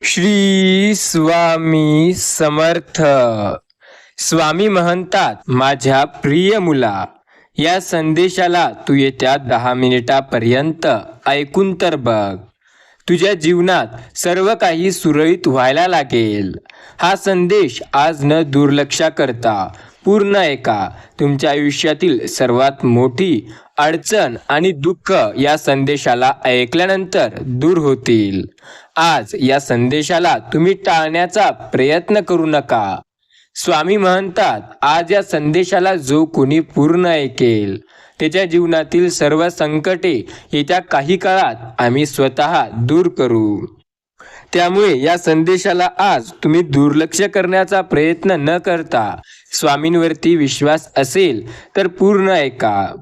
श्री स्वामी समर्थ. स्वामी म्हणतात, माझ्या प्रिय मुला, या संदेशाला तू येत्या 10 मिनिटापर्यंत ऐकून तर बघ. तुझ्या जीवनात सर्व काही सुरळीत व्हायला लागेल. हा संदेश आज न दुर्लक्ष करता पूर्ण ऐका. तुमच्या आयुष्यातील सर्वात मोठी अडचण आणि दुःख या संदेशाला ऐकल्यानंतर दूर होतील. आज या संदेशाला तुम्ही टाळण्याचा प्रयत्न करू नका. स्वामी म्हणतात, आज या संदेशाला जो कोणी पूर्ण ऐकेल त्याच्या जीवनातील सर्व संकटे येत्या काही काळात आम्ही स्वतः दूर करू. त्यामुळे या संदेशाला आज तुम्ही दुर्लक्ष करण्याचा प्रयत्न न करता स्वामींवरती विश्वास असेल तर पूर्ण ऐका.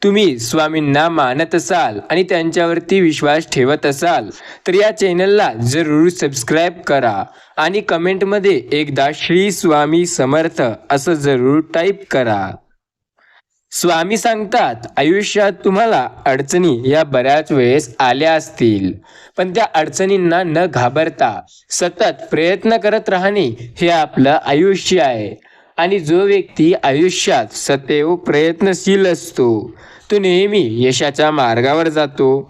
तुम्ही स्वामींना मानत असाल आणि त्यांच्यावरती विश्वास ठेवत असाल तर या चॅनलला जरूर सबस्क्राईब करा आणि कमेंटमध्ये एकदा श्री स्वामी समर्थ असं जरूर टाईप करा. स्वामी सांगतात, आयुष्यात तुम्हाला अडचणी या बऱ्याच वेळेस आल्या असतील, पण त्या अडचणींना न घाबरता सतत प्रयत्न करत राहणे हे आपलं आयुष्य आहे. आणि जो व्यक्ती आयुष्यात सदैव प्रयत्नशील असतो तो नेहमी यशाच्या मार्गावर जातो.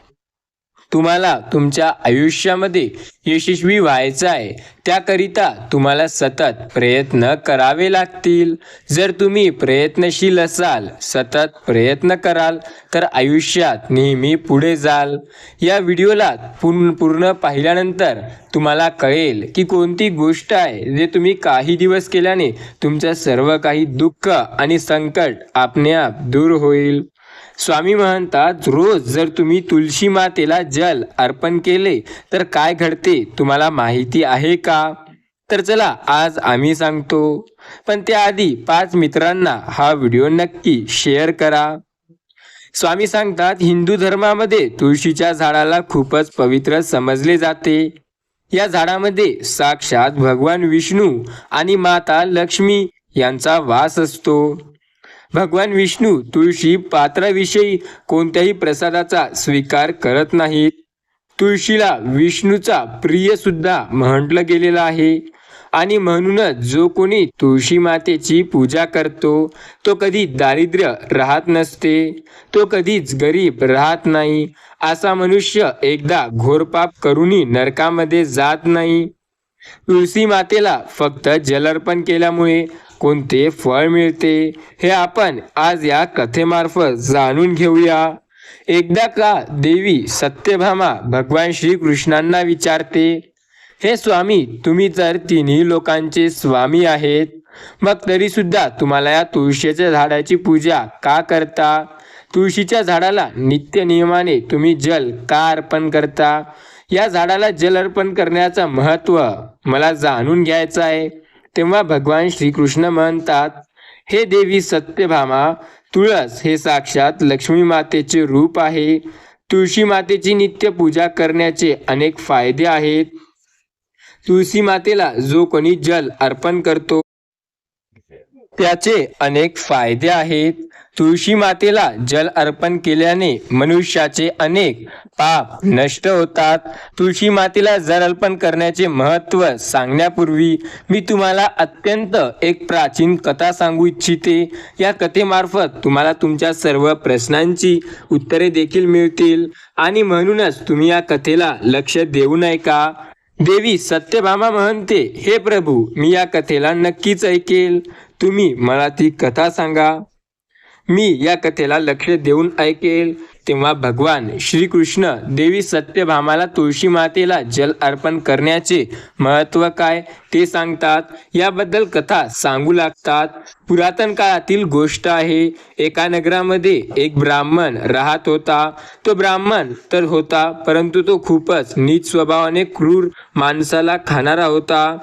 तुम्हाला तुमच्या आयुष्यामध्ये यशस्वी व्हायचं आहे, त्याकरिता तुम्हाला सतत प्रयत्न करावे लागतील. जर तुम्ही प्रयत्नशील असाल, सतत प्रयत्न कराल तर आयुष्यात नेहमी पुढे जाल. या व्हिडिओला पूर्ण पाहिल्यानंतर तुम्हाला कळेल की कोणती गोष्ट आहे जे तुम्ही काही दिवस केल्याने तुमचं सर्व काही दुःख आणि संकट आपणेआप दूर होईल. स्वामी म्हणतात, रोज जर तुम्ही तुळशी मातेला जल अर्पण केले तर काय घडते तुम्हाला माहिती आहे का? तर चला आज आम्ही सांगतो. पण त्याआधी 5 मित्रांना हा व्हिडिओ नक्की शेअर करा. स्वामी सांगतात, हिंदू धर्मामध्ये तुळशीच्या झाडाला खूपच पवित्र समजले जाते. या झाडामध्ये साक्षात भगवान विष्णू आणि माता लक्ष्मी यांचा वास असतो. भगवान विष्णू तुळशी पात्राविषयी कोणत्याही प्रसादाचा स्वीकार करत नाहीत. तुळशीला विष्णूचा प्रिय सुद्धा म्हटलं गेलेलं आहे. आणि म्हणूनच जो कोणी तुळशी मातेची पूजा करतो तो कधी दारिद्र्य राहत नसते, तो कधीच गरीब राहत नाही. असा मनुष्य एकदा घोर पाप करूनही नरकामध्ये जात नाही. तुळशी मातेला फक्त जल अर्पण केल्यामुळे कोणते फळ मिळते हे आपण आज या कथेमार्फत जाणून घेऊया. एकदा का देवी सत्यभामा भगवान श्रीकृष्णांना विचारते, हे स्वामी, तुम्ही तर तिन्ही लोकांचे स्वामी आहेत, मग तरी सुद्धा तुम्हाला या तुळशीच्या झाडाची पूजा का करता? तुळशीच्या झाडाला नित्य नियमाने तुम्ही जल का अर्पण करता? या झाडाला जल अर्पण करण्याचं महत्त्व मला जाणून घ्यायचं आहे. तेव्हा भगवान श्रीकृष्ण म्हणतात, हे देवी सत्यभामा, तुळस हे साक्षात लक्ष्मी मातेचे रूप आहे. तुळशी मातेची नित्य पूजा करण्याचे अनेक फायदे आहेत. तुळशी मातेला जो कोणी जल अर्पण करतो त्याचे अनेक फायदे आहेत. तुळशी मातेला जल अर्पण केल्याने मनुष्याचे अनेक पाप नष्ट होतात. तुळशी मातेला जल अर्पण करण्याचे महत्त्व सांगण्यापूर्वी मी तुम्हाला अत्यंत एक प्राचीन कथा सांगू इच्छिते. या कथेमार्फत तुम्हाला तुमच्या सर्व प्रश्नांची उत्तरे देखील मिळतील आणि म्हणूनच तुम्ही या कथेला लक्ष देऊन ऐका. देवी सत्यभामा म्हणते, हे प्रभू, मी या कथेला नक्कीच ऐकेल. तुम्ही मला ती कथा सांगा, मी या कथेला लक्ष देऊन ऐकेल. तेव्हा भगवान श्रीकृष्ण देवी सत्यभामाला तुळशी मातेला जल अर्पण करण्याचे महत्त्व काय ते सांगतात. याबद्दल कथा सांगू लागतात. पुरातन काळातील गोष्ट आहे. एका नगरामध्ये एक ब्राह्मण राहत होता. तो ब्राह्मण तर होता, परंतु तो खूपच नीच स्वभावाने क्रूर माणसाला खाणारा होता.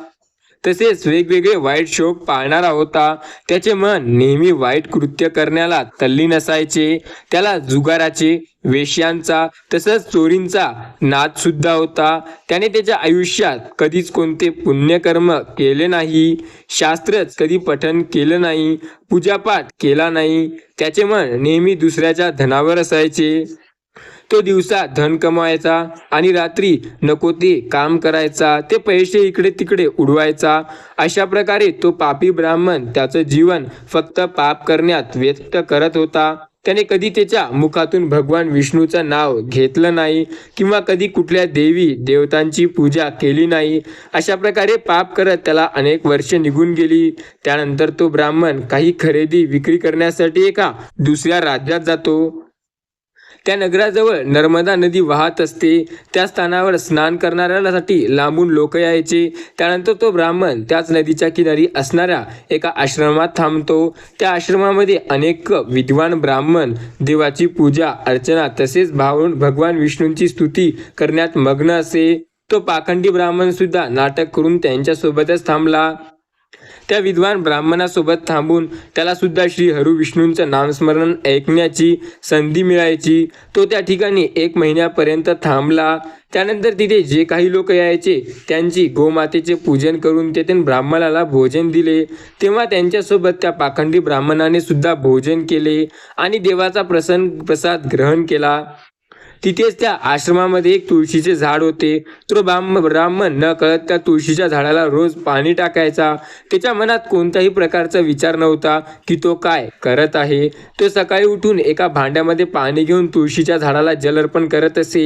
तसेच वेगवेगळे वाईट शौक पाळणारा होता. त्याचे मन नेहमी वाईट कृत्य करण्याला तल्लीन असायचे. त्याला जुगाराचे, वेश्यांचा तसंच चोरींचा नाद सुद्धा होता. त्याने त्याच्या आयुष्यात कधीच कोणते पुण्यकर्म केले नाही, शास्त्रच कधी पठन केलं नाही, पूजापाठ केला नाही. त्याचे मन नेहमी दुसऱ्याच्या धनावर असायचे. तो दिवसा धन कमवायचा आणि रात्री नको ते काम करायचा, ते पैसे इकडे तिकडे उडवायचा. अशा प्रकारे तो पापी ब्राह्मण त्याचं जीवन फक्त पाप करण्यात व्यस्त करत होता. त्याने कधी त्याच्या मुखातून भगवान विष्णूचं नाव घेतलं नाही किंवा कधी कुठल्या देवी देवतांची पूजा केली नाही. अशा प्रकारे पाप करत त्याला अनेक वर्षे निघून गेली. त्यानंतर तो ब्राह्मण काही खरेदी विक्री करण्यासाठी एका दुसऱ्या राज्यात जातो. त्या नगराजवळ नर्मदा नदी वाहत असते. त्या स्थानावर स्नान करणाऱ्यासाठी लांबून लोक यायचे. त्यानंतर तो ब्राह्मण त्याच नदीच्या किनारी असणाऱ्या एका आश्रमात थांबतो. त्या आश्रमामध्ये अनेक विद्वान ब्राह्मण देवाची पूजा अर्चना तसेच भगवान विष्णूंची स्तुती करण्यात मग्न असे. तो पाखंडी ब्राह्मण सुद्धा नाटक करून त्यांच्यासोबतच थांबला. त्या विद्वान ब्राह्मणासोबत थांबून त्याला सुद्धा श्री हरी विष्णूंचं नामस्मरण ऐकण्याची संधी मिळायची. तो त्या ठिकाणी 1 महिन्यापर्यंत थांबला. त्यानंतर तिथे जे काही लोक यायचे त्यांची गोमातेचे पूजन करून तेथे ब्राह्मणाला भोजन दिले. तेव्हा त्यांच्यासोबत त्या पाखंडी ब्राह्मणाने सुद्धा भोजन केले आणि देवाचा प्रसाद ग्रहण केला. तिथेच त्या आश्रमामध्ये एक तुळशीचे झाड होते. तो ब्राह्मण न कळत त्या तुळशीच्या झाडाला रोज पाणी टाकायचा. त्याच्या मनात कोणत्याही प्रकारचा विचार नव्हता की तो काय करत आहे. तो सकाळी उठून एका भांड्यामध्ये पाणी घेऊन तुळशीच्या झाडाला जल अर्पण करत असे.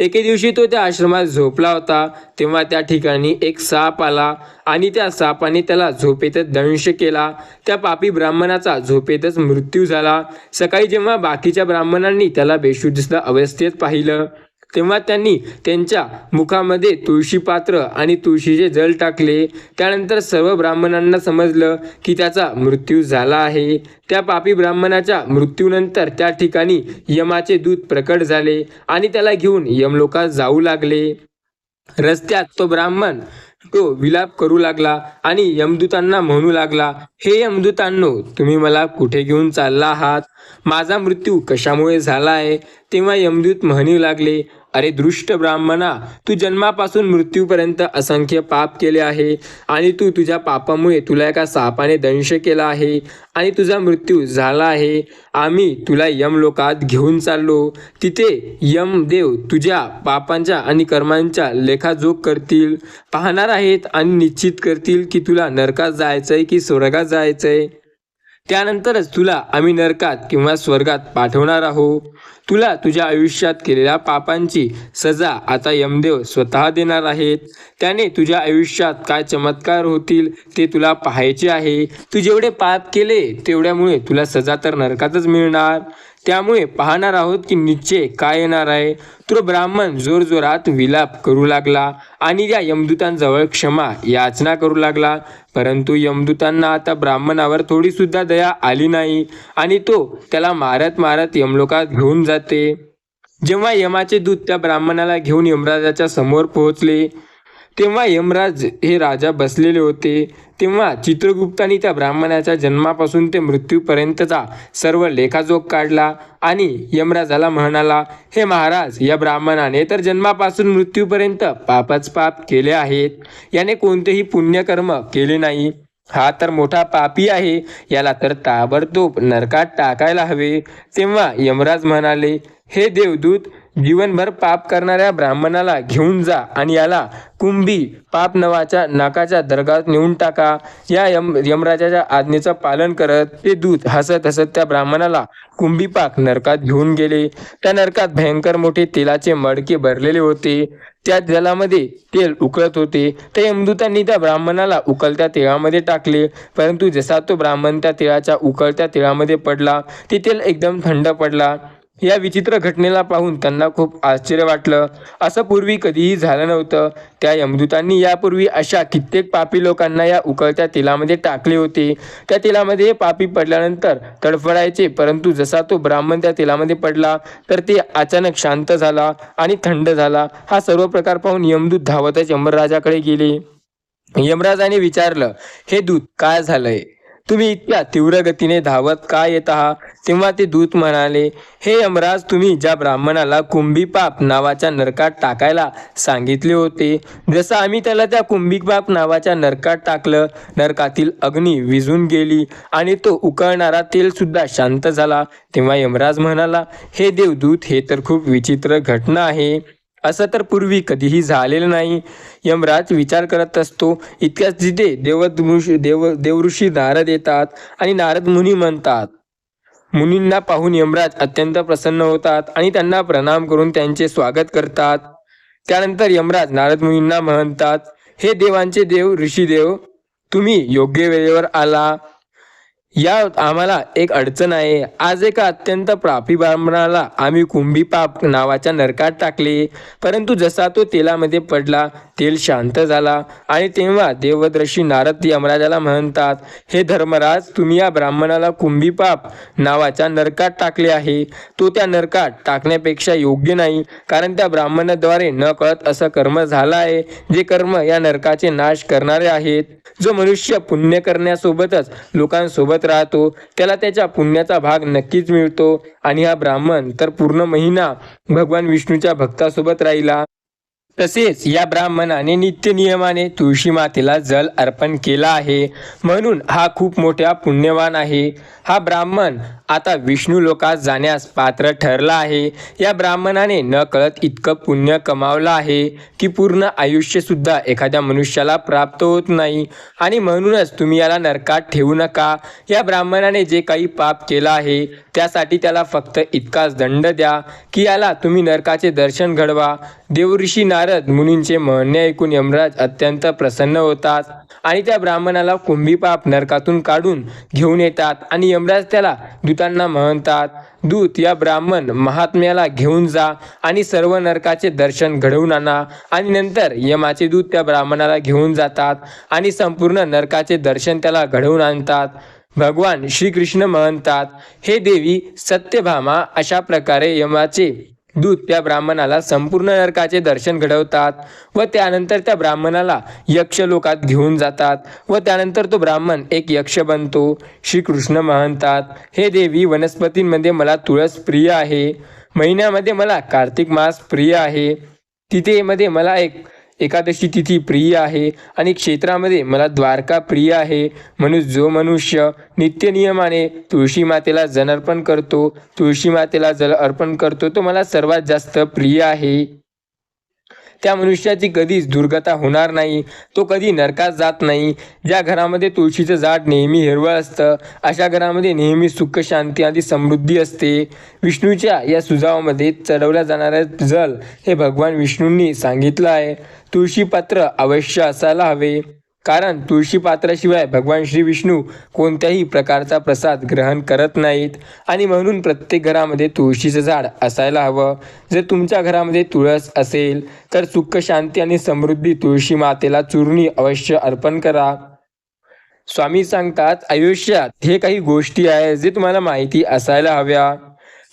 एके दिवशी तो त्या आश्रमात झोपला होता. तेव्हा त्या ठिकाणी एक साप आला आणि त्या सापाने त्याला झोपेतच दंश केला. त्या पापी ब्राह्मणाचा झोपेतच मृत्यू झाला. सकाळी जेव्हा बाकीच्या ब्राह्मणांनी त्याला बेशुद्ध अवस्थेत पाहिलं तेव्हा त्यांनी त्यांच्या मुखामध्ये तुळशी पात्र आणि तुळशीचे जल टाकले. त्यानंतर सर्व ब्राह्मणांना समजलं की त्याचा मृत्यू झाला आहे. त्या पापी ब्राह्मणाच्या मृत्यूनंतर त्या ठिकाणी यमाचे दूत प्रकट झाले आणि त्याला घेऊन यमलोकात जाऊ लागले. रस्त्यात तो ब्राह्मण तो विलाप करू लागला आणि यमदूतांना म्हणू लागला, हे यमदूतांनो, तुम्ही मला कुठे घेऊन चालला आहात? माझा मृत्यू कशामुळे झाला आहे? तेव्हा यमदूत म्हणू लागले, अरे दृष्ट ब्राह्मणा, तू जन्मापासून मृत्यूपर्यंत असंख्य पाप केले आहे आणि तुझ्या पापामुळे तुला एका सापाने दंश केला आहे आणि तुझा मृत्यू झाला आहे. आम्ही तुला यमलोकात घेऊन चाललो. तिथे यमदेव तुझ्या पापांच्या आणि कर्मांच्या लेखाजोख करतील, पाहणार आहेत आणि निश्चित करतील की तुला नरकात जायचंय की स्वर्गात जायचंय. त्यानंतरच तुला आम्ही नरकात किंवा स्वर्गात पाठवणार आहोत. तुला तुझ्या आयुष्यात केलेल्या पापांची सजा आता यमदेव स्वतः देणार आहेत. त्याने तुझ्या आयुष्यात काय चमत्कार होतील ते तुला पाहायचे आहे. तू जेवढे पाप केले तेवढ्यामुळे तुला सजा तर नरकातच मिळणार. त्यामुळे पाहणार आहोत की निश्चय काय येणार आहे. तो ब्राह्मण जोरजोरात विलाप करू लागला आणि त्या यमदूतांजवळ क्षमा याचना करू लागला. परंतु यमदूतांना आता ब्राह्मणावर थोडी सुद्धा दया आली नाही आणि तो त्याला मारत मारत यमलोकात घेऊन जाते. जेव्हा यमाचे दूत त्या ब्राह्मणाला घेऊन यमराजाच्या समोर पोहोचले तेव्हा यमराज हे राजा बसलेले होते. तेव्हा चित्रगुप्तानी त्या ब्राह्मणाच्या जन्मापासून ते मृत्यूपर्यंतचा सर्व लेखाजोख काढला आणि यमराजाला म्हणाला, हे महाराज, या ब्राह्मणाने तर जन्मापासून मृत्यूपर्यंत पापच पाप केले आहेत. याने कोणतेही पुण्यकर्म केले नाही. हा तर मोठा पापी आहे. याला तर ताबडतोब नरकात टाकायला हवे. तेव्हा यमराज म्हणाले, हे देवदूत, जीवनभर पाप करणाऱ्या ब्राह्मणाला घेऊन जा आणि याला कुंभी पाप नाकाच्या दर्गात नेऊन टाका. या यमराजाच्या आज्ञेचं पालन करत ते दूत हसत हसत त्या ब्राह्मणाला कुंभीपाक नरकात घेऊन गेले. त्या नरकात भयंकर मोठे तेलाचे मडके भरलेले होते. त्या जलामध्ये तेल उकळत होते. त्या यमदूतांनी त्या ब्राह्मणाला उकळत्या तेलामध्ये टाकले. परंतु जसा तो ब्राह्मण त्या तेलाच्या उकळत्या तेलामध्ये पडला ते तेल एकदम थंड पडला. या विचित्र घटनेला पाहून त्यांना खूप आश्चर्य वाटलं. असं पूर्वी कधीही झालं नव्हतं. त्या यमदूतांनी यापूर्वी अशा कित्येक पापी लोकांना या उकळत्या तेलामध्ये टाकले होते. त्या तेलामध्ये पापी पडल्यानंतर तडफडायचे, परंतु जसा तो ब्राह्मण त्या तेलामध्ये पडला तर ते अचानक शांत झाला आणि थंड झाला. हा सर्व प्रकार पाहून यमदूत धावतच यमराजाकडे गेले. यमराजाने विचारलं, हे दूत, काय झालंय? तुम्ही इतक्या तीव्र गतीने धावत का येत आहात? तेव्हा ते दूत म्हणाले, हे यमराज, तुम्ही ज्या ब्राह्मणाला कुंभीपाप नावाच्या नरकात टाकायला सांगितले होते, जसं आम्ही त्याला त्या कुंभीपाप नावाच्या नरकात टाकलं, नरकातील अग्नी विझून गेली आणि तो उकळणारा तेल सुद्धा शांत झाला. तेव्हा यमराज म्हणाला, हे देवदूत, हे तर खूप विचित्र घटना आहे. असं तर पूर्वी कधीही झालेलं नाही. यमराज विचार करत असतो. इतक्याच तिथे देवऋषी नारद येतात आणि नारद मुनी म्हणतात. मुनींना पाहून यमराज अत्यंत प्रसन्न होतात आणि त्यांना प्रणाम करून त्यांचे स्वागत करतात. त्यानंतर यमराज नारद मुनींना म्हणतात, हे देवांचे देव ऋषीदेव, तुम्ही योग्य वेळेवर आला. या आम्हाला एक अडचण आहे. आज एका अत्यंत पापी ब्राह्मणाला आम्ही कुंभीपाप नावाच्या नरकात टाकले, परंतु जसा तो तेलामध्ये पडला, तेल शांत झाला आणि तेव्हा देवदर्शी नारद यमराजाला म्हणतात, हे धर्मराज, तुम्ही या ब्राह्मणाला कुंभीपाप नावाच्या नरकात टाकले आहे. तो त्या नरकात टाकण्यापेक्षा योग्य नाही, कारण त्या ब्राह्मणाद्वारे न कळत असं कर्म झालं आहे, जे कर्म या नरकाचे नाश करणारे आहेत. जो मनुष्य पुण्य करण्यासोबतच लोकांसोबत राहतो, त्याला त्याच्या पुण्याचा भाग नक्कीच मिळतो. आणि हा ब्राह्मण तर पूर्ण महिना भगवान विष्णूच्या भक्तासोबत राहिला. तसेच या ब्राह्मणाने नित्य नियमाने तुळशी मातेला जल अर्पण केला आहे, म्हणून हा खूप मोठा पुण्यवान आहे. हा ब्राह्मण आता विष्णू लोकात जाण्यास पात्र ठरला आहे. या ब्राह्मणाने न कळत इतकं पुण्य कमावलं आहे की पूर्ण आयुष्य सुद्धा एखाद्या मनुष्याला प्राप्त होत नाही. आणि म्हणूनच तुम्ही याला नरकात ठेवू नका. या ब्राह्मणाने जे काही पाप केलं आहे त्यासाठी त्याला फक्त इतकाच दंड द्या की याला तुम्ही नरकाचे दर्शन घडवा. देवऋषी नारद मुनींचे म्हणणे ऐकून यमराज अत्यंत प्रसन्न होतात आणि त्या ब्राह्मणाला कुंभीपाप नरकातून काढून घेऊन येतात. आणि यमराज त्याला दूतांना म्हणतात, दूत, या ब्राह्मण महात्म्याला घेऊन जा आणि सर्व नरकाचे दर्शन घडवून आणा. आणि नंतर यमाचे दूत त्या ब्राह्मणाला घेऊन जातात आणि संपूर्ण नरकाचे दर्शन त्याला घडवून आणतात. भगवान श्रीकृष्ण म्हणतात, हे देवी सत्यभामा, अशा प्रकारे यमाचे दूत त्या ब्राह्मणाला संपूर्ण नरकाचे दर्शन घडवतात व त्यानंतर त्या ब्राह्मणाला यक्षलोकात घेऊन जातात व त्यानंतर तो ब्राह्मण एक यक्ष बनतो. श्रीकृष्ण म्हणतात, हे देवी, वनस्पतींमध्ये मला तुळस प्रिय आहे, महिन्यामध्ये मला कार्तिक मास प्रिय आहे, तिथेमध्ये मला एकादशी तिथी प्रिय आहे आणि क्षेत्रामध्ये मला द्वारका प्रिय आहे. म्हणून जो मनुष्य नित्य नियमाने तुळशी मातेला जल अर्पण करतो, तुळशी मातेला जल अर्पण करतो, तो मला सर्वात जास्त प्रिय आहे. त्या मनुष्याची कधीच दुर्गता होणार नाही, तो कधी नरकात जात नाही. ज्या घरामध्ये तुळशीचं झाड नेहमी हिरवळ असतं, अशा घरामध्ये नेहमी सुख, शांती आणि समृद्धी असते. विष्णूच्या या सुझावामध्ये चढवल्या जाणाऱ्या जल हे भगवान विष्णूंनी सांगितलं आहे. तुळशीपत्र अवश्य असायला हवे, कारण तुळशी पात्राशिवाय भगवान श्री विष्णू कोणत्याही प्रकारचा प्रसाद ग्रहण करत नाहीत. आणि म्हणून प्रत्येक घरामध्ये तुळशीचं झाड असायला हवं. जर तुमच्या घरामध्ये तुळस असेल तर सुख, शांती आणि समृद्धी तुळशी मातेला चूर्णी अवश्य अर्पण करा. स्वामी सांगतात, आयुष्यात हे काही गोष्टी आहेत जे तुम्हाला माहिती असायला हव्या.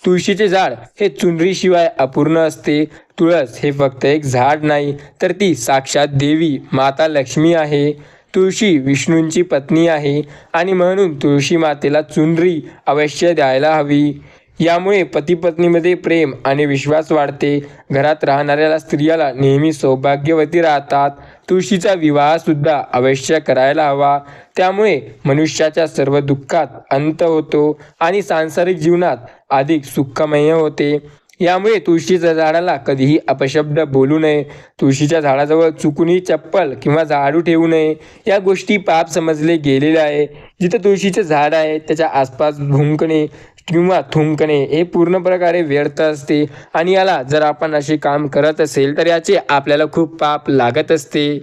तुळशीचे झाड हे चुनरीशिवाय अपूर्ण असते. तुळस हे फक्त एक झाड नाही, तर ती साक्षात देवी माता लक्ष्मी आहे. तुळशी विष्णूंची पत्नी आहे आणि म्हणून तुळशी मातेला चुनरी अवश्य द्यायला हवी. यामुळे पती पत्नीमध्ये प्रेम आणि विश्वास वाढते. घरात राहणाऱ्या स्त्रियाला नेहमी सौभाग्यवती राहतात. तुळशीचा विवाह सुद्धा अवश्य करायला हवा. त्यामुळे मनुष्याच्या सर्व दुःखात अंत होतो आणि सांसारिक जीवनात अधिक सुखमय होते. यामुळे तुळशीच्या झाडाला कधीही अपशब्द बोलू नये. तुळशीच्या झाडाजवळ चुकूनही चप्पल किंवा झाडू ठेवू नये. या गोष्टी पाप समजले गेलेले आहे. जिथे तुळशीचे झाड आहे त्याच्या आसपास भुंकणे किंवा थुंकणे हे पूर्ण प्रकारे व्यर्थ असते आणि याला जर आपण असे काम करत असेल तर याचे आपल्याला खूप पाप लागत असते.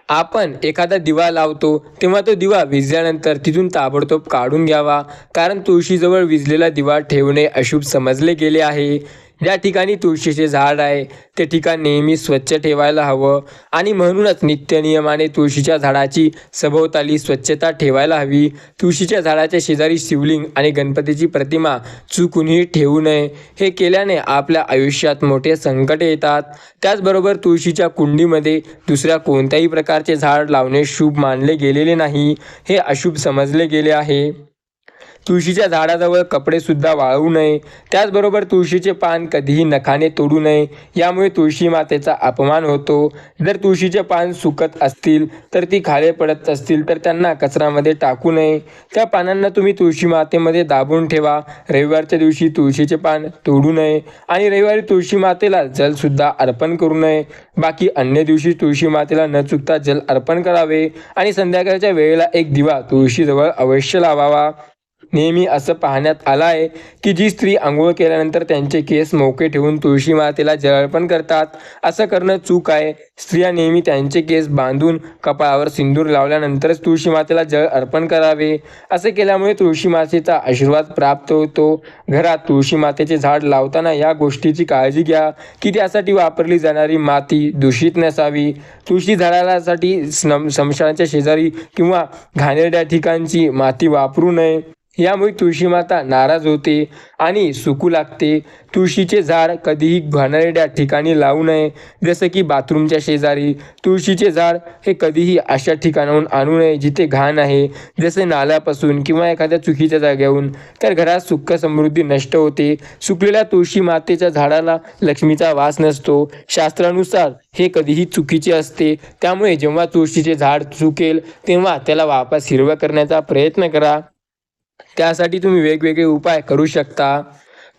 आपण एखादा दिवा लावतो तेव्हा तो दिवा विझल्यानंतर तिथून ताबडतोब काढून घ्यावा, कारण तुळशीजवळ विझलेला दिवा ठेवणे अशुभ समजले गेले आहे. ज्या ठिकाणी तुळशीचे झाड आहे ते ठिकाण नेहमी स्वच्छ ठेवायला हवं आणि म्हणूनच नित्यनियमाने तुळशीच्या झाडाची सभोवताली स्वच्छता ठेवायला हवी. तुळशीच्या झाडाच्या शेजारी शिवलिंग आणि गणपतीची प्रतिमा चुकूनही ठेवू नये. हे केल्याने आपल्या आयुष्यात मोठे संकट येतात. त्याचबरोबर तुळशीच्या कुंडीमध्ये दुसऱ्या कोणत्याही प्रकारचे झाड लावणे शुभ मानले गेलेले नाही, हे अशुभ समजले गेले आहे. तुळशीच्या झाडाजवळ कपडे सुद्धा वाळवू नये. त्याचबरोबर तुळशीचे पान कधीही नखाने तोडू नये, यामुळे तुळशी मातेचा अपमान होतो. जर तुळशीचे पान सुकत असतील तर ती खाली पडत असतील तर त्यांना कचऱ्यामध्ये टाकू नये. त्या पानांना तुम्ही तुळशी मातेमध्ये दाबून ठेवा. रविवारच्या दिवशी तुळशीचे पान तोडू नये आणि रविवारी तुळशी मातेला जलसुद्धा अर्पण करू नये. बाकी अन्य दिवशी तुळशी मातेला न चुकता जल अर्पण करावे आणि संध्याकाळच्या वेळेला एक दिवा तुळशीजवळ अवश्य लावावा. नेहमी असं पाहण्यात आलं आहे की जी स्त्री आंघोळ केल्यानंतर त्यांचे केस मोकळे ठेवून तुळशी मातेला जल अर्पण करतात. असं करणं चूक आहे. स्त्रिया नेहमी त्यांचे केस बांधून कपाळावर सिंदूर लावल्यानंतरच तुळशी मातेला जल अर्पण करावे. असे केल्यामुळे तुळशी मातेचा आशीर्वाद प्राप्त होतो. घरात तुळशी मातेचे झाड लावताना या गोष्टीची काळजी घ्या की त्यासाठी वापरली जाणारी माती दूषित नसावी. तुळशी झाडासाठी स्मशानाच्या शेजारी किंवा घाणेरड्या ठिकाणची माती वापरू नये. यामुळे तुळशी माता नाराज होते आणि सुकू लागते. तुळशीचे झाड कधीही घाणेरड्या ठिकाणी लावू नये, जसं की बाथरूमच्या शेजारी. तुळशीचे झाड हे कधीही अशा ठिकाणाहून आणू नये जिथे घाण आहे, जसे नाल्यापासून किंवा एखाद्या चुकीच्या जागेहून. तर घरात सुख समृद्धी नष्ट होते. सुकलेल्या तुळशी मातेच्या झाडाला लक्ष्मीचा वास नसतो. शास्त्रानुसार हे कधीही चुकीचे असते. त्यामुळे जेव्हा तुळशीचे झाड सुकेल तेव्हा त्याला वापस हिरवं करण्याचा प्रयत्न करा. त्यासाठी तुम्ही वेगवेगळे उपाय करू शकता.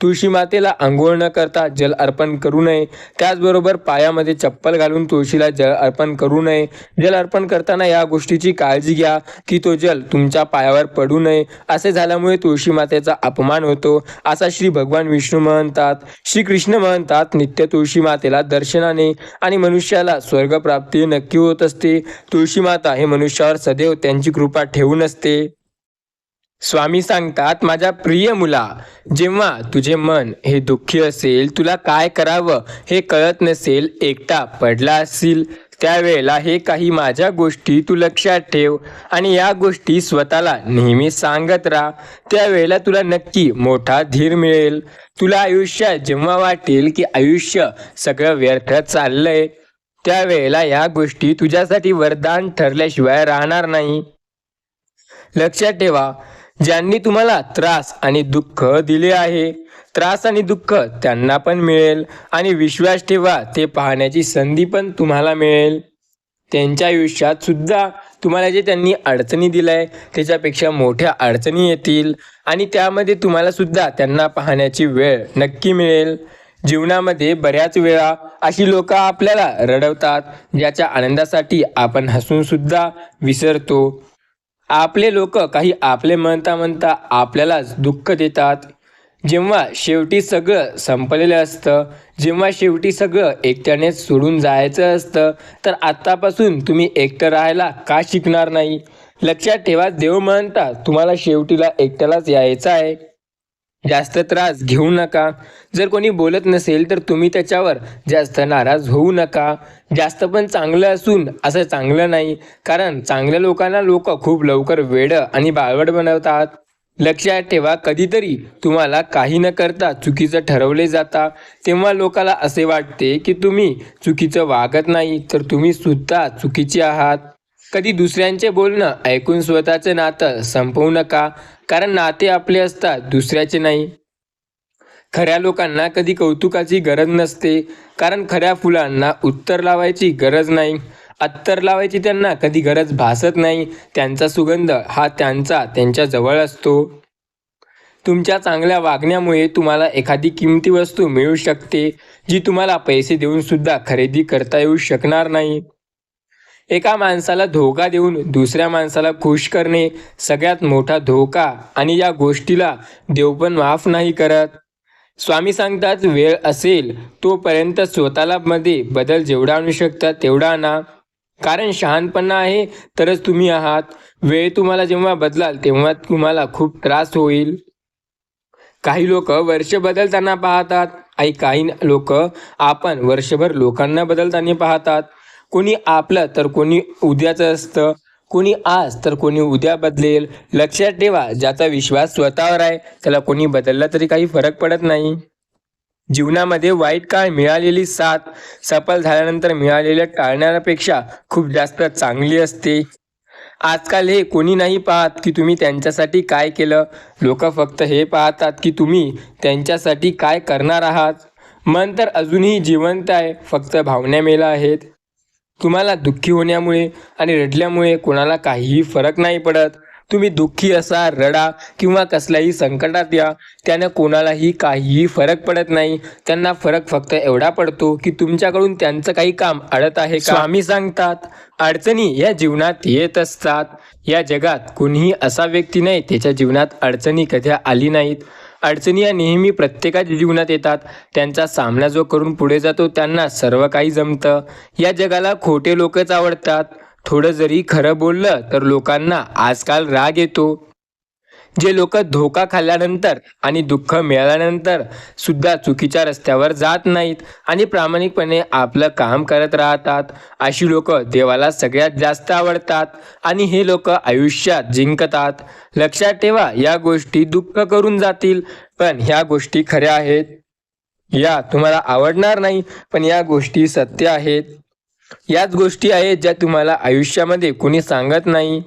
तुळशी मातेला आंघोळ न करता जल अर्पण करू नये. त्याचबरोबर पायामध्ये चप्पल घालून तुळशीला जल अर्पण करू नये. जल अर्पण करताना या गोष्टीची काळजी घ्या की तो जल तुमच्या पायावर पडू नये. असे झाल्यामुळे तुळशी मातेचा अपमान होतो, असा श्री भगवान विष्णू म्हणतात. श्रीकृष्ण म्हणतात, नित्य तुळशी मातेला दर्शनाने आणि मनुष्याला स्वर्गप्राप्ती नक्की होत असते. तुळशी माता हे मनुष्यावर सदैव त्यांची कृपा ठेवून असते. स्वामी सांगतात, माझ्या प्रिय मुला, जेव्हा तुझे मन हे दुःखी असेल, तुला काय करावं हे कळत नसेल, एकटा पडला असेल, त्यावेळेला हे काही माझ्या गोष्टी तू लक्षात ठेव आणि या गोष्टी स्वतःला नेहमी सांगत राहा. त्यावेळेला तुला नक्की मोठा धीर मिळेल. तुला आयुष्यात जेव्हा वाटेल की आयुष्य सगळं व्यर्थ चाललंय, त्यावेळेला या गोष्टी तुझ्यासाठी वरदान ठरल्याशिवाय राहणार नाही. लक्षात ठेवा, ज्यांनी तुम्हाला त्रास आणि दुःख दिले आहे, त्रास आणि दुःख त्यांना पण मिळेल आणि विश्वास ठेवा, ते पाहण्याची संधी पण तुम्हाला मिळेल. त्यांच्या आयुष्यात सुद्धा तुम्हाला जे त्यांनी अडचणी दिल्या त्याच्यापेक्षा मोठ्या अडचणी येतील आणि त्यामध्ये तुम्हाला सुद्धा त्यांना पाहण्याची वेळ नक्की मिळेल. जीवनामध्ये बऱ्याच वेळा अशी लोक आपल्याला रडवतात, ज्याच्या आनंदासाठी आपण हसून सुद्धा विसरतो. आपले लोक काही आपले म्हणता म्हणता आपल्यालाच दुःख देतात. जेव्हा शेवटी सगळं संपलेलं असतं, जेव्हा शेवटी सगळं एकट्याने सोडून जायचं असतं, तर आत्तापासून तुम्ही एकटं राहायला का शिकणार नाही? लक्षात ठेवा, देव म्हणतात तुम्हाला शेवटीला एकट्यालाच यायचं आहे. जास्त त्रास घेऊ नका. जर कोणी बोलत नसेल तर तुम्ही त्याच्यावर जास्त नाराज होऊ नका. जास्त पण चांगलं असून असं चांगलं नाही, कारण चांगल्या लोकांना लोक खूप लवकर वेडं आणि बाळवट बनवतात. लक्षात ठेवा, कधीतरी तुम्हाला काही न करता चुकीचं ठरवले जाता, तेव्हा लोकाला असे वाटते की तुम्ही चुकीचं वागत नाही, तर तुम्ही सुद्धा चुकीचे आहात. कधी दुसऱ्यांचे बोलणं ऐकून स्वतःचं नातं संपवू नका, कारण नाते आपले असतात, दुसऱ्याचे नाही. खऱ्या लोकांना कधी कौतुकाची गरज नसते, कारण खऱ्या फुलांना उत्तर लावायची गरज नाही. अत्तर लावायची त्यांना कधी गरज भासत नाही. त्यांचा सुगंध हा त्यांच्या जवळ असतो. तुमच्या चांगल्या वागण्यामुळे तुम्हाला एखादी किमती वस्तू मिळू शकते, जी तुम्हाला पैसे देऊन सुद्धा खरेदी करता येऊ शकणार नाही. एका माणसाला धोका देऊन दुसऱ्या माणसाला खुश करणे सगळ्यात मोठा धोका, आणि या गोष्टीला देव पण माफ नाही करत. स्वामी सांगतात, वेळ असेल तोपर्यंत स्वतःला मध्ये बदल जेवढा आणू शकता तेवढा आणा, कारण शहाणपणा आहे तरच तुम्ही आहात. वेळ तुम्हाला जेव्हा बदलाल तेव्हा तुम्हाला खूप त्रास होईल. काही लोक वर्ष बदलताना पाहतात आणि काही लोक आपण वर्षभर लोकांना बदलताना पाहतात. कोणी आपलं तर कोणी उद्याचं असतं, कोणी आज तर कोणी उद्या बदलेल. लक्षात ठेवा, ज्याचा विश्वास स्वतःवर आहे त्याला कोणी बदलला तरी काही फरक पडत नाही. जीवनामध्ये वाईट काळ मिळालेली साथ सफल झाल्यानंतर मिळालेल्या टाळण्यापेक्षा खूप जास्त चांगली असते. आजकाल हे कोणी नाही पाहत की तुम्ही त्यांच्यासाठी काय केलं. लोक फक्त हे पाहतात की तुम्ही त्यांच्यासाठी काय करणार आहात. मन तर अजूनही जिवंत आहे, फक्त भावना मेल्या आहेत. तुम्हाला दुःखी होण्यामुळे आणि रडल्यामुळे कोणाला काहीही फरक नाही पडत. तुम्ही दुःखी असा, रडा किंवा कसल्याही संकटात या, त्यानं कोणालाही काहीही फरक पडत नाही. त्यांना फरक फक्त एवढा पडतो की तुमच्याकडून त्यांचं काही काम अडत आहे का. स्वामी सांगतात, अडचणी या जीवनात येत असतात. या जगात कोणीही असा व्यक्ती नाही त्याच्या जीवनात अडचणी कधी आली नाहीत. अडचणी या नेहमी प्रत्येकाच्या जीवनात येतात. त्यांचा सामना जो करून पुढे जातो त्यांना सर्व काही जमतं. या जगाला खोटे लोकच आवडतात. थोडं जरी खरं बोललं तर लोकांना आजकाल राग येतो. जे लोक धोका खाल्ल्यानंतर आणि दुःख मिळाल्यानंतर सुद्धा चुकीच्या रस्त्यावर जात नाहीत आणि प्रामाणिकपणे आपलं काम करत राहतात, अशी लोक देवाला सगळ्यात जास्त आवडतात आणि हे लोक आयुष्यात जिंकतात. लक्षात ठेवा, या गोष्टी दुःख करून जातील, पण ह्या गोष्टी खऱ्या आहेत. या तुम्हाला आवडणार नाही, पण या गोष्टी सत्य आहेत. याच गोष्टी आहेत ज्या तुम्हाला आयुष्यामध्ये कोणी सांगत नाही.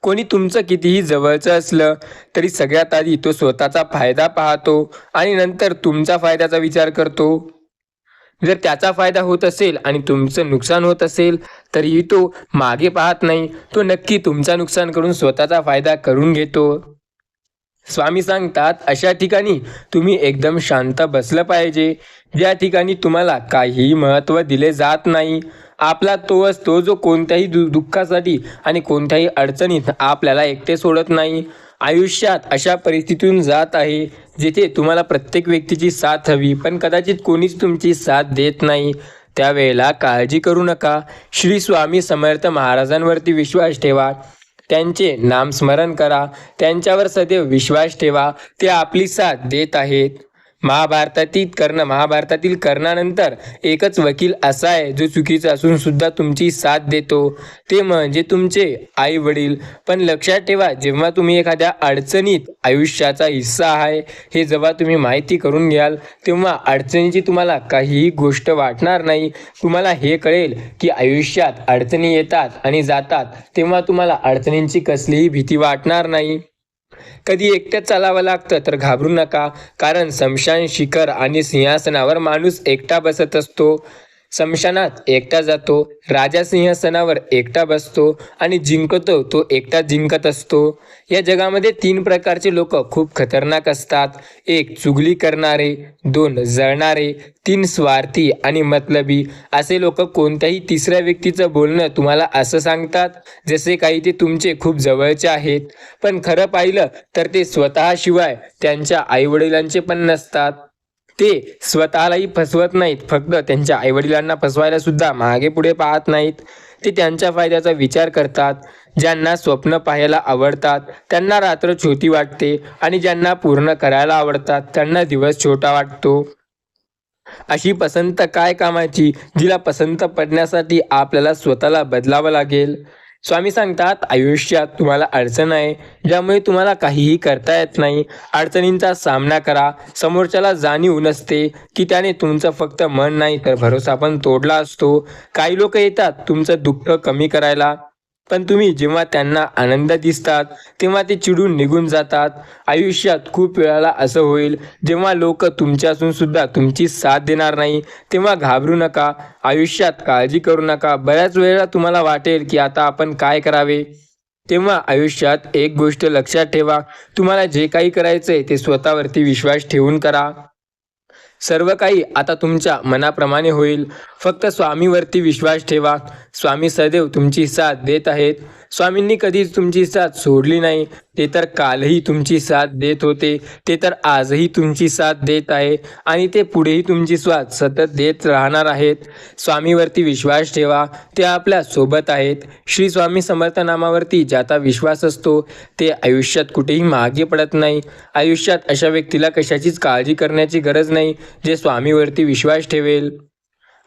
कोणी तुमचं कितीही जवळचं असलं तरी सगळ्यात आधी तो स्वतःचा फायदा पाहतो आणि नंतर तुमचा फायद्याचा विचार करतो. जर त्याचा फायदा होत असेल आणि तुमचं नुकसान होत असेल तरीही तो मागे पाहत नाही. तो नक्की तुमचा नुकसान करून स्वतःचा फायदा करून घेतो. स्वामी सांगतात, अशा ठिकाणी तुम्ही एकदम शांत बसलं पाहिजे, ज्या ठिकाणी तुम्हाला काहीही महत्त्व दिले जात नाही. आपला तो असतो जो कोणत्याही दुःखासाठी आणि कोणत्याही अडचणीत आपल्याला एकटे सोडत नाही. आयुष्यात अशा परिस्थितीतून जात आहे जिथे तुम्हाला प्रत्येक व्यक्तीची साथ हवी, पण कदाचित कोणीच तुमची साथ देत नाही. त्यावेळेला काळजी करू नका. श्री स्वामी समर्थ महाराजांवरती विश्वास ठेवा. त्यांचे नामस्मरण करा. त्यांच्यावर सदैव विश्वास ठेवा. ते आपली साथ देत आहेत. महाभारतातील कर्णानंतर एकच वकील असा आहे जो चुकीचा असून सुद्धा तुमची साथ देतो, ते म्हणजे तुमचे आई वडील. पण लक्षात ठेवा, जेव्हा तुम्ही एखाद्या अडचणीत आयुष्याचा हिस्सा आहे हे जेव्हा तुम्ही माहिती करून घ्याल तेव्हा अडचणीची तुम्हाला काहीही गोष्ट वाटणार नाही. तुम्हाला हे कळेल की आयुष्यात अडचणी येतात आणि जातात, तेव्हा तुम्हाला अडचणींची कसलीही भीती वाटणार नाही. कधी एकट्यात चालावं लागतं तर घाबरू नका, कारण स्मशान, शिखर आणि सिंहासनावर माणूस एकटा बसत असतो. स्मशानात एकटा जातो, राजा सिंहासनावर एकटा बसतो आणि जिंकतो तो एकटा जिंकत असतो. या जगामध्ये 3 प्रकारचे लोक खूप खतरनाक असतात. 1 चुगली करणारे, 2 जळणारे, 3 स्वार्थी आणि मतलबी. असे लोक कोणत्याही तिसऱ्या व्यक्तीचं बोलणं तुम्हाला असं सांगतात जसे काही ते तुमचे खूप जवळचे आहेत, पण खरं पाहिलं तर ते स्वतःशिवाय त्यांच्या आईवडिलांचे पण नसतात. ते स्वतःलाही फसवत नाहीत, फक्त त्यांच्या आईवडिलांना फसवायला सुद्धा मागे पुढे पाहत नाहीत. ते त्यांच्या फायद्याचा विचार करतात. ज्यांना स्वप्न पाहायला आवडतात त्यांना रात्र छोटी वाटते आणि ज्यांना पूर्ण करायला आवडतात त्यांना दिवस छोटा वाटतो. अशी पसंत काय कामाची, जिला पसंत पडण्यासाठी आपल्याला स्वतःला बदलावं लागेल. स्वामी सांगतात, आयुष्यात तुम्हाला अडचण आहे ज्यामुळे तुम्हाला काहीही करता येत नाही. अडचणींचा सामना करा. समोरच्याला जाणीव नसते की त्याने तुमचं फक्त मन नाही तर भरोसा पण तोडला असतो. काही लोक येतात तुमचं दुःख कमी करायला, पण तुम्ही जेव्हा त्यांना आनंद दिसतात तेव्हा ते चिडून निघून जातात. आयुष्यात खूप वेळाला असं होईल जेव्हा लोक तुमच्या असून सुद्धा तुमची साथ देणार नाही. तेव्हा घाबरू नका. आयुष्यात काळजी करू नका. बऱ्याच वेळा तुम्हाला वाटेल की आता आपण काय करावे. तेव्हा आयुष्यात एक गोष्ट लक्षात ठेवा, तुम्हाला जे काही करायचंय ते स्वतःवरती विश्वास ठेवून करा. सर्व काही आता तुमच्या मनाप्रमाणे होईल. फक्त स्वामीवरती विश्वास ठेवा. स्वामी सदैव तुमची साथ देत आहेत. स्वामींनी कधीच तुमची साथ सोडली नाही. ते तर कालही तुमची साथ देत होते, ते तर आजही तुमची साथ देत आहे आणि ते पुढेही तुमची साथ सतत देत राहणार आहेत. स्वामीवरती विश्वास ठेवा, ते आपल्या सोबत आहेत. श्री स्वामी समर्थ नामावरती ज्याचा विश्वास असतो ते आयुष्यात कुठेही मागे पडत नाही. आयुष्यात अशा व्यक्तीला कशाचीच काळजी करण्याची गरज नाही जे स्वामीवरती विश्वास ठेवेल.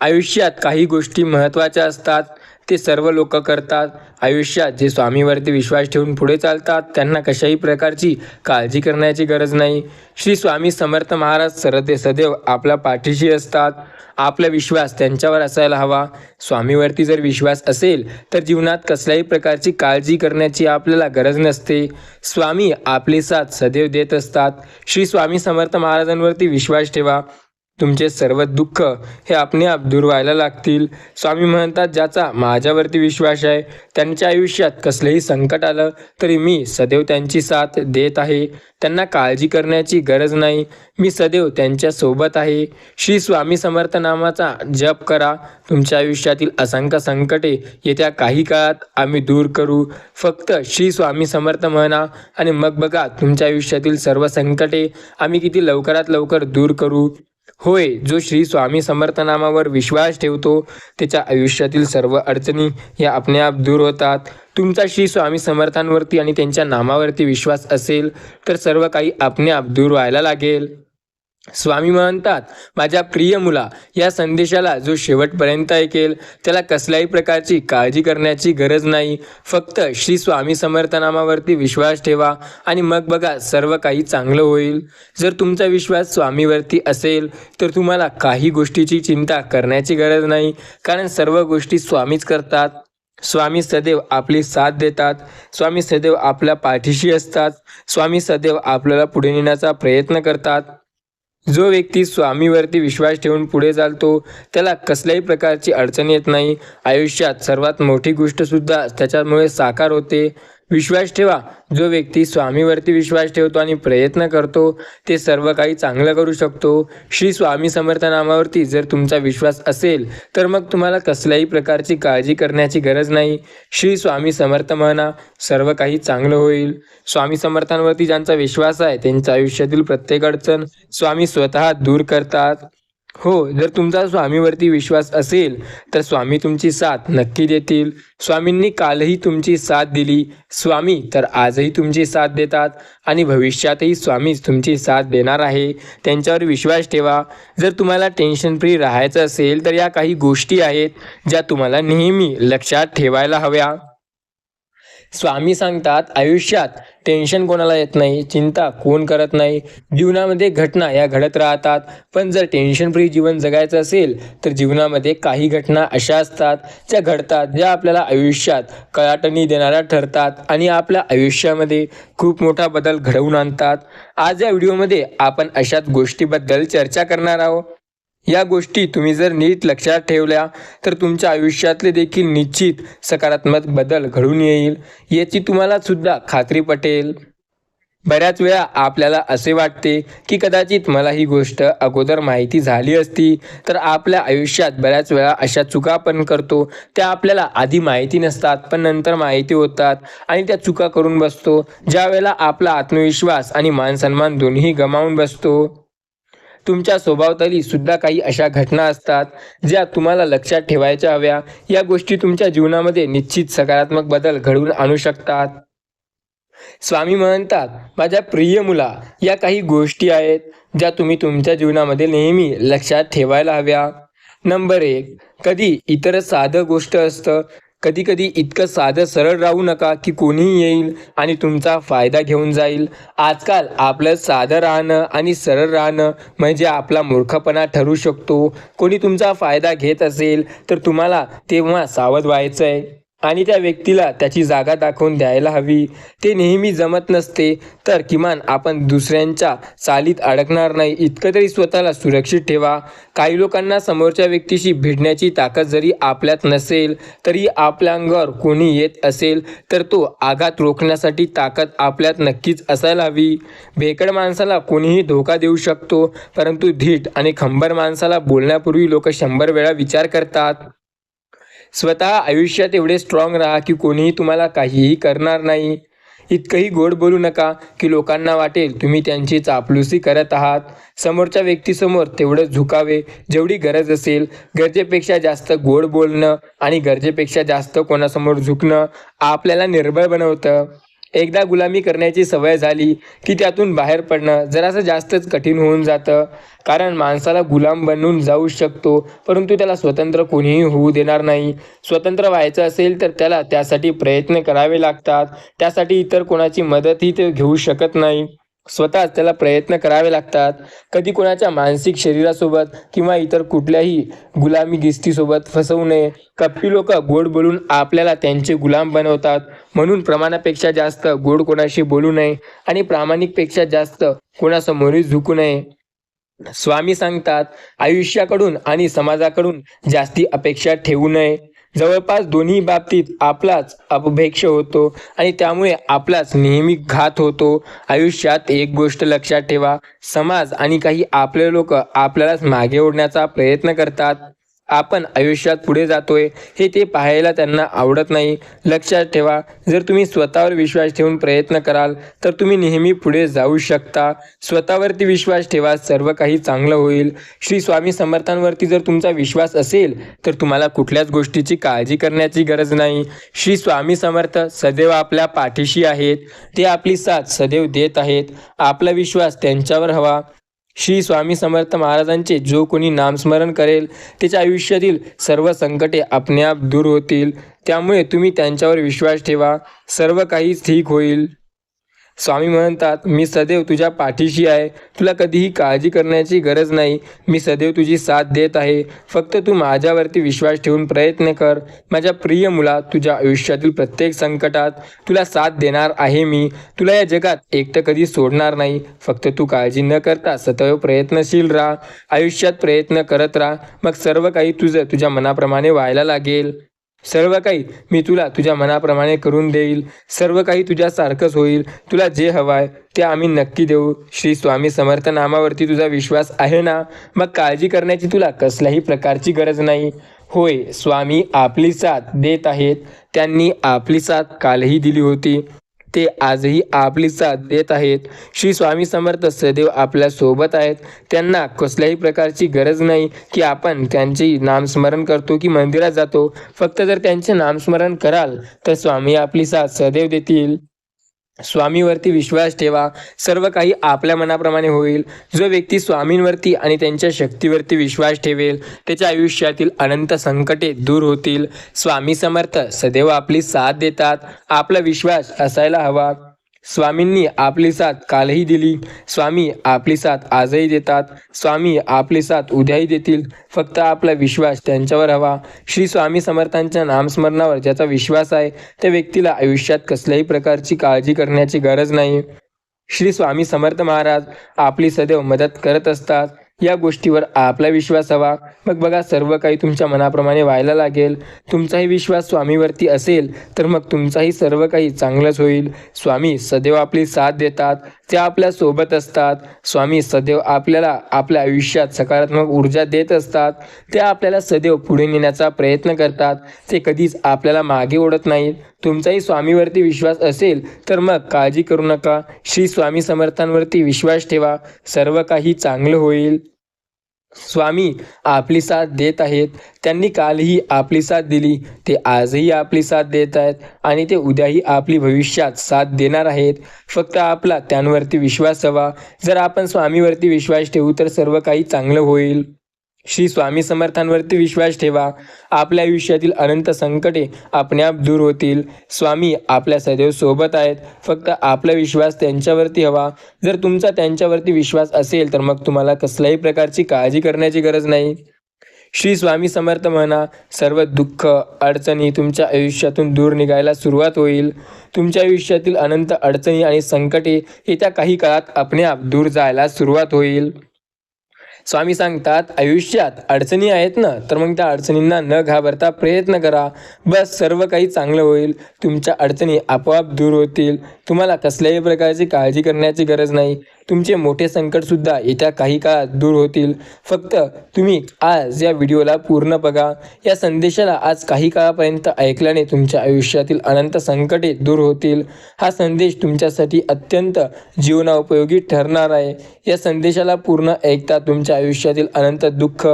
आयुष्यात काही गोष्टी महत्त्वाच्या असतात, ते सर्व लोक करतात. आयुष्यात जे स्वामीवरती विश्वास ठेवून पुढे चालतात त्यांना कशाही प्रकारची काळजी करण्याची गरज नाही. श्री स्वामी समर्थ महाराज सदैव आपल्या पाठीशी असतात. आपला विश्वास त्यांच्यावर असायला हवा. स्वामीवरती जर विश्वास असेल तर जीवनात कसल्याही प्रकारची काळजी करण्याची आपल्याला गरज नसते. स्वामी आपली साथ सदैव देत असतात. श्री स्वामी समर्थ महाराजांवरती विश्वास ठेवा, तुमचे सर्व दुःख हे आपणेआप दूर व्हायला लागतील. स्वामी म्हणतात, ज्याचा माझ्यावरती विश्वास आहे त्यांच्या आयुष्यात कसलेही संकट आलं तरी मी सदैव त्यांची साथ देत आहे. त्यांना काळजी करण्याची गरज नाही. मी सदैव त्यांच्या सोबत आहे. श्री स्वामी समर्थ नामाचा जप करा. तुमच्या आयुष्यातील असंख्य संकटे येत्या काही काळात आम्ही दूर करू. फक्त श्री स्वामी समर्थ म्हणा आणि मग बघा तुमच्या आयुष्यातील सर्व संकटे आम्ही किती लवकरात लवकर दूर करू. होय, जो श्री स्वामी समर्थ नामावर विश्वास ठेवतो त्याच्या आयुष्यातील सर्व अडचणी या आपणेआप दूर होतात. तुमचा श्री स्वामी समर्थांवरती आणि त्यांच्या नामावरती विश्वास असेल तर सर्व काही आपणेआप दूर व्हायला लागेल. स्वामी म्हणतात, माझ्या प्रिय मुला, या संदेशाला जो शेवटपर्यंत ऐकेल त्याला कसल्याही प्रकारची काळजी करण्याची गरज नाही. फक्त श्री स्वामी समर्थ नामावरती विश्वास ठेवा आणि मग बघा सर्व काही चांगलं होईल. जर तुमचा विश्वास स्वामीवरती असेल तर तुम्हाला काही गोष्टीची चिंता करण्याची गरज नाही, कारण सर्व गोष्टी स्वामीच करतात. स्वामी सदैव आपली साथ देतात. स्वामी सदैव आपल्या पाठीशी असतात. स्वामी सदैव आपल्याला पुढे नेण्याचा प्रयत्न करतात. जो व्यक्ती स्वामीवरती विश्वास ठेवून पुढे चालतो त्याला कसल्याही प्रकारची अडचण येत नाही. आयुष्यात सर्वात मोठी गोष्टसुद्धा त्याच्यामुळे साकार होते. विश्वास ठेवा, जो व्यक्ती स्वामीवरती विश्वास ठेवतो आणि प्रयत्न करतो ते सर्व काही चांगलं करू शकतो. श्री स्वामी समर्थ नामावरती जर तुमचा विश्वास असेल तर मग तुम्हाला कसल्याही प्रकारची काळजी करण्याची गरज नाही. श्री स्वामी समर्थ म्हणा, सर्व काही चांगलं होईल. स्वामी समर्थांवरती ज्यांचा विश्वास आहे त्यांच्या आयुष्यातील प्रत्येक अडचण स्वामी स्वतः दूर करतात. हो, जर तुमचा स्वामीवरती विश्वास असेल तर स्वामी तुमची साथ नक्की देतील. स्वामींनी कालही तुमची साथ दिली. स्वामी तर आजही तुमची साथ देतात आणि भविष्यातही स्वामीच तुमची साथ देणार आहे. त्यांच्यावर विश्वास ठेवा. जर तुम्हाला टेन्शन फ्री राहायचं असेल तर या काही गोष्टी आहेत ज्या तुम्हाला नेहमी लक्षात ठेवायला हव्या. स्वामी सांगतात, आयुष्यात टेन्शन कोणाला येत नाही, चिंता कोण करत नाही. जीवनामध्ये घटना या घडत राहतात, पण जर टेन्शन फ्री जीवन जगायचं असेल तर जीवनामध्ये काही घटना अशा असतात ज्या घडतात, ज्या आपल्याला आयुष्यात कळाटणी देणाऱ्या ठरतात आणि आपल्या आयुष्यामध्ये खूप मोठा बदल घडवून आणतात. आज या व्हिडिओमध्ये आपण अशाच गोष्टीबद्दल चर्चा करणार आहोत. या गोष्टी तुम्ही जर नीट लक्षात ठेवल्या तर तुमच्या आयुष्यातले देखील निश्चित सकारात्मक बदल घडून येईल, याची तुम्हाला सुद्धा खात्री पटेल. बऱ्याच वेळा आपल्याला असे वाटते की कदाचित मला ही गोष्ट अगोदर माहिती झाली असती तर आपल्या आयुष्यात बऱ्याच वेळा अशा चुका आपण करतो त्या आपल्याला आधी माहिती नसतात पण नंतर माहिती होतात आणि त्या चुका करून बसतो, ज्या वेळेला आपला आत्मविश्वास आणि मानसन्मान दोन्ही गमावून बसतो. तुमच्या स्वभावातली सुद्धा काही अशा घटना असतात ज्या तुम्हाला लक्षात ठेवायच्या हव्या. या गोष्टी तुमच्या जीवनामध्ये निश्चित सकारात्मक बदल घडवून आणू शकतात. स्वामी म्हणतात, माझ्या प्रिय मुला, या काही गोष्टी आहेत ज्या तुम्ही तुमच्या जीवनामध्ये नेहमी लक्षात ठेवायला हव्या. नंबर 1, कधी इतर साधं गोष्ट असतं. कधी कधी इतकं साधं सरळ राहू नका की कोणीही येईल आणि तुमचा फायदा घेऊन जाईल. आजकाल आपलं साधं राहणं आणि सरळ राहणं म्हणजे आपला मूर्खपणा ठरू शकतो. कोणी तुमचा फायदा घेत असेल तर तुम्हाला तेव्हा सावध व्हायचं आहे आणि त्या व्यक्तीला त्याची जागा दाखवून द्यायला हवी. ते नेहमी जमत नसते, तर किमान आपण दुसऱ्यांच्या चालीत अडकणार नाही इतकं तरी स्वतःला सुरक्षित ठेवा. काही लोकांना समोरच्या व्यक्तीशी भिडण्याची ताकद जरी आपल्यात नसेल तरी आपल्या अंगावर कोणी येत असेल तर तो आघात रोखण्यासाठी ताकद आपल्यात नक्कीच असायला हवी. भेकड माणसाला कोणीही धोका देऊ शकतो, परंतु धीट आणि खंबर माणसाला बोलण्यापूर्वी लोक 100 वेळा विचार करतात. स्वतः आयुष्यात एवढे स्ट्रॉंग राहा की कोणीही तुम्हाला काहीही करणार नाही. इतकंही गोड बोलू नका की लोकांना वाटेल तुम्ही त्यांची चापलुसी करत आहात. समोरच्या व्यक्तीसमोर तेवढं झुकावे जेवढी गरज असेल. गरजेपेक्षा जास्त गोड बोलणं आणि गरजेपेक्षा जास्त कोणासमोर झुकणं आपल्याला निर्बळ बनवतं. एकदा गुलामी करण्याची सवय झाली की त्यातून बाहेर पडणं जरासं जास्तच कठीण होऊन जातं. कारण माणसाला गुलाम बनून जाऊ शकतो, परंतु त्याला स्वतंत्र कोणीही होऊ देणार नाही. स्वतंत्र व्हायचं असेल तर त्याला त्यासाठी प्रयत्न करावे लागतात. त्यासाठी इतर कोणाची मदतही ते घेऊ शकत नाही. स्वतःच त्याला प्रयत्न करावे लागतात. कधी कोणाच्या मानसिक शरीरासोबत किंवा इतर कुठल्याही गुलामीगिस्तीसोबत फसवू नये. कपटी लोक गोड बोलून आपल्याला त्यांचे गुलाम बनवतात. म्हणून प्रमाणापेक्षा जास्त गोड कोणाशी बोलू नये आणि प्रामाणिकपेक्षा जास्त कोणासमोरही झुकू नये. स्वामी सांगतात, आयुष्याकडून आणि समाजाकडून जास्ती अपेक्षा ठेवू नये. जवळपास दोन्ही बाबतीत आपलाच अपभ्रंश होतो आणि त्यामुळे आपलाच नेहमी घात होतो. आयुष्यात एक गोष्ट लक्षात ठेवा, समाज आणि काही आपले लोक आपल्यालाच मागे ओढण्याचा प्रयत्न करतात. आपण आयुष्यात पुढे जातोय हे ते पाहायला त्यांना आवडत नाही. लक्षात ठेवा, जर तुम्ही स्वतःवर विश्वास ठेवून प्रयत्न कराल तर तुम्ही नेहमी पुढे जाऊ शकता. स्वतःवरती विश्वास ठेवा, सर्व काही चांगलं होईल. श्री स्वामी समर्थांवरती जर तुमचा विश्वास असेल तर तुम्हाला कुठल्याच गोष्टीची काळजी करण्याची गरज नाही. श्री स्वामी समर्थ सदैव आपल्या पाठीशी आहेत. ते आपली साथ सदैव देत आहेत. आपला विश्वास त्यांच्यावर हवा. श्री स्वामी समर्थ महाराजांचे जो कोणी नामस्मरण करेल त्याच्या आयुष्यातील सर्व संकटे आपोआप दूर होतील. त्यामुळे तुम्ही त्यांच्यावर विश्वास ठेवा, सर्व काही ठीक होईल. स्वामी म्हणतात, मी सदैव तुझ्या पाठीशी आहे. तुला कधीही काळजी करण्याची गरज नाही. मी सदैव तुझी साथ देत आहे. फक्त तू माझ्यावरती विश्वास ठेवून प्रयत्न कर. माझ्या प्रिय मुला, तुझ्या आयुष्यातील प्रत्येक संकटात तुला साथ देणार आहे मी. तुला या जगात एकटं कधी सोडणार नाही. फक्त तू काळजी न करता सदैव प्रयत्नशील राहा. आयुष्यात प्रयत्न करत राहा. मग सर्व काही तुझं तुझ्या मनाप्रमाणे व्हायला लागेल. सर्व काही मी तुला तुझ्या मनाप्रमाणे करून देईल. सर्व काही तुझ्यासारखंच होईल. तुला जे हवं आहे ते आम्ही नक्की देऊ. श्री स्वामी समर्थ नामावरती तुझा विश्वास आहे ना? मग काळजी करण्याची तुला कसल्याही प्रकारची गरज नाही. होय, स्वामी आपली साथ देत आहेत. त्यांनी आपली साथ कालही दिली होती. ते आजही आपली साथ देत आहेत. श्री स्वामी समर्थ सदैव आपल्या सोबत आहेत. त्यांना कसल्याही प्रकारची गरज नाही की आपण त्यांचे नामस्मरण करतो की मंदिरात जातो. फक्त जर त्यांचे नामस्मरण कराल तर स्वामी आपली साथ सदैव देतील. स्वामीवरती विश्वास ठेवा, सर्व काही आपल्या मनाप्रमाणे होईल. जो व्यक्ती स्वामींवरती आणि त्यांच्या शक्तीवरती विश्वास ठेवेल त्याच्या आयुष्यातील अनंत संकटे दूर होतील. स्वामी समर्थ सदैव आपली साथ देतात. आपला विश्वास असायला हवा. स्वामींनी आपली साथ कालही दिली. स्वामी आपली साथ आजही देतात. स्वामी आपली साथ उद्याही देतील. फक्त आपला विश्वास त्यांच्यावर हवा. श्री स्वामी समर्थांच्या नामस्मरणावर ज्याचा विश्वास आहे त्या व्यक्तीला आयुष्यात कसल्याही प्रकारची काळजी करण्याची गरज नाही. श्री स्वामी समर्थ महाराज आपली सदैव मदत करत असतात. या गोष्टीवर आपला विश्वास हवा. मग बघा, सर्व काही तुमच्या मनाप्रमाणे व्हायला लागेल. तुमचाही विश्वास स्वामीवरती असेल तर मग तुमचाही सर्व काही चांगलंच होईल. स्वामी सदैव आपली साथ देतात. ते आपल्या सोबत असतात. स्वामी सदैव आपल्याला आपल्या आयुष्यात सकारात्मक ऊर्जा देत असतात. ते आपल्याला सदैव पुढे नेण्याचा प्रयत्न करतात. ते कधीच आपल्याला मागे ओढत नाहीत. तुमचाही स्वामीवरती विश्वास असेल तर मग काळजी करू नका. श्री स्वामी समर्थांवरती विश्वास ठेवा, सर्व काही चांगलं होईल. स्वामी आपली साथ देत आहेत. त्यांनी कालही आपली साथ दिली. ते आजही आपली साथ देत आहेत आणि ते उद्याही आपली भविष्यात साथ देणार आहेत. फक्त आपला त्यांवरती विश्वास हवा. जर आपण स्वामीवरती विश्वास ठेवू तर सर्व काही चांगलं होईल. श्री स्वामी समर्थांवरती विश्वास ठेवा. आपल्या आयुष्यातील अनंत संकटे आपोआप दूर होतील. स्वामी आपल्या सदैव सोबत आहेत. फक्त आपला विश्वास त्यांच्यावरती हवा. जर तुमचा त्यांच्यावरती विश्वास असेल तर मग तुम्हाला कसल्याही प्रकारची काळजी करण्याची गरज नाही. श्री स्वामी समर्थ म्हणा, सर्व दुःख अडचणी तुमच्या आयुष्यातून दूर निघायला सुरुवात होईल. तुमच्या आयुष्यातील अनंत अडचणी आणि संकटे येत्या काही काळात आपोआप दूर जायला सुरुवात होईल. स्वामी सांगतात, आयुष्यात अडचणी आहेत ना, तर मग त्या अडचणींना न घाबरता प्रयत्न करा. बस सर्व काही चांगलं होईल. तुमच्या अडचणी आपोआप दूर होतील. तुम्हाला कसल्याही प्रकारची काळजी करण्याची गरज नाही. तुमचे मोठे संकटसुद्धा येत्या काही काळात दूर होतील. फक्त तुम्ही आज या व्हिडिओला पूर्ण बघा. या संदेशाला आज काही काळापर्यंत ऐकल्याने तुमच्या आयुष्यातील अनंत संकटे दूर होतील. हा संदेश तुमच्यासाठी अत्यंत जीवनोपयोगी ठरणार आहे. या संदेशाला पूर्ण ऐकता तुमच्या आयुष्यातील अनंत दुःख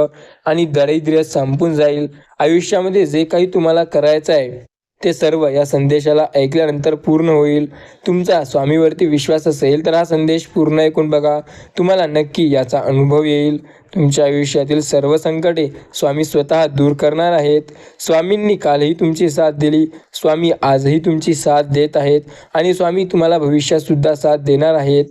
आणि दारिद्र्य संपून जाईल. आयुष्यामध्ये जे काही तुम्हाला करायचं आहे ते सर्व या संदेशाला ऐकल्यानंतर पूर्ण होईल. तुमचा स्वामीवरती विश्वास असेल तर हा संदेश पूर्ण ऐकून बघा. तुम्हाला नक्की याचा अनुभव येईल. तुमच्या आयुष्यातील सर्व संकटे स्वामी स्वतः दूर करणार आहेत. स्वामींनी कालही तुमची साथ दिली, स्वामी आजही तुमची साथ देत आहेत आणि स्वामी तुम्हाला भविष्यातसुद्धा साथ देणार आहेत.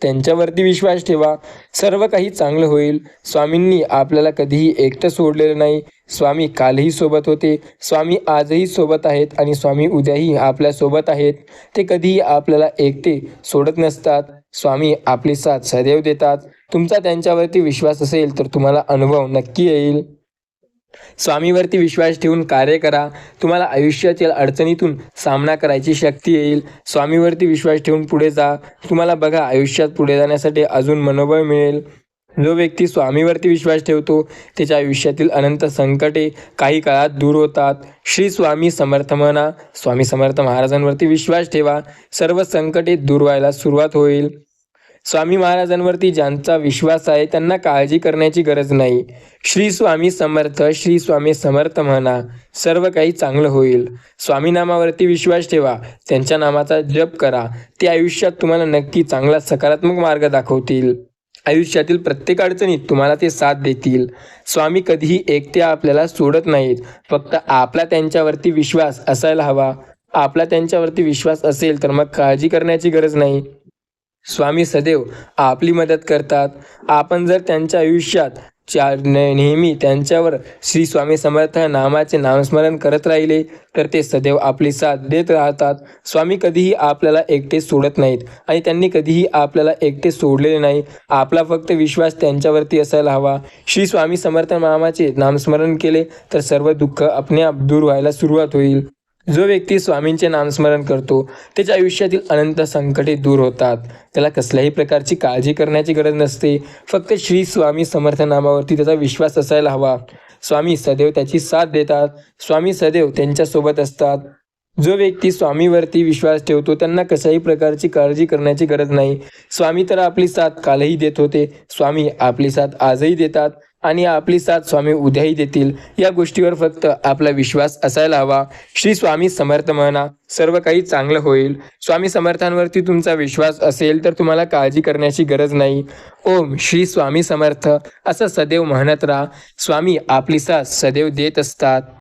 त्यांच्यावरती विश्वास ठेवा, सर्व काही चांगलं होईल. स्वामींनी आपल्याला कधीही एकटं सोडलेलं नाही. स्वामी कालही सोबत होते, स्वामी आजही सोबत आहेत आणि स्वामी उद्याही आपल्या सोबत आहेत. ते कधीही आपल्याला एकटे सोडत नसतात. स्वामी आपली साथ सदैव देतात. तुमचा त्यांच्यावरती विश्वास असेल तर तुम्हाला अनुभव नक्की येईल. स्वामीवरती विश्वास ठेवून कार्य करा. तुम्हाला आयुष्यातील अडचणीतून सामना करायची शक्ती येईल. स्वामीवरती विश्वास ठेवून पुढे जा. तुम्हाला बघा आयुष्यात पुढे जाण्यासाठी अजून मनोबळ मिळेल. जो व्यक्ती स्वामीवरती विश्वास ठेवतो त्याच्या आयुष्यातील अनंत संकटे काही काळात दूर होतात. श्री स्वामी समर्थ म्हणा. स्वामी समर्थ महाराजांवरती विश्वास ठेवा. सर्व संकटे दूर व्हायला सुरुवात होईल. स्वामी महाराजांवरती ज्यांचा विश्वास आहे त्यांना काळजी करण्याची गरज नाही. श्री स्वामी समर्थ, श्री स्वामी समर्थ म्हणा. सर्व काही चांगलं होईल. स्वामी नामावरती विश्वास ठेवा. त्यांच्या नामाचा जप करा. ते आयुष्यात तुम्हाला नक्की चांगला सकारात्मक मार्ग दाखवतील. आयुष्यातील प्रत्येक अडचणीत तुम्हाला ते साथ देतील. स्वामी कधीही एकटे आपल्याला सोडत नाहीत. फक्त आपला त्यांच्यावरती विश्वास असायला हवा. आपला त्यांच्यावरती विश्वास असेल तर मग काळजी करण्याची गरज नाही. स्वामी सदैव आपली मदत करतात. आपण जर त्यांच्या आयुष्यात नेहमी त्यांच्यावर श्री स्वामी समर्थ नामाचे नामस्मरण करत राहिले तर ते सदैव आपली साथ देत राहतात. स्वामी कधीही आपल्याला एकटे सोडत नाहीत आणि त्यांनी कधीही आपल्याला एकटे सोडलेले नाही. आपला फक्त विश्वास त्यांच्यावरती असायला हवा. श्री स्वामी समर्थ नामाचे नामस्मरण केले तर सर्व दुःख आपणआप दूर व्हायला सुरुवात होईल. जो व्यक्ती स्वामींचे नामस्मरण करतो त्याच्या आयुष्यातील अनंत संकटे दूर होतात. त्याला कसल्याही प्रकारची काळजी करण्याची गरज नसते. फक्त श्री स्वामी समर्थ नामावरती त्याचा विश्वास असायला हवा. स्वामी सदैव त्याची साथ देतात. स्वामी सदैव त्यांच्यासोबत असतात. जो व्यक्ती स्वामीवरती विश्वास ठेवतो त्यांना कशाही प्रकारची काळजी करण्याची गरज नाही. स्वामी तर आपली साथ कालही देत होते, स्वामी आपली साथ आजही देतात आणि आपली साथ स्वामी उद्याही देतील. या गोष्टीवर फक्त आपला विश्वास असायला हवा. श्री स्वामी समर्थ म्हणा. सर्व काही चांगलं होईल. स्वामी समर्थांवरती तुमचा विश्वास असेल तर तुम्हाला काळजी करण्याची गरज नाही. ओम श्री स्वामी समर्थ असं सदैव म्हणत राहा. स्वामी आपली साथ सदैव देत असतात.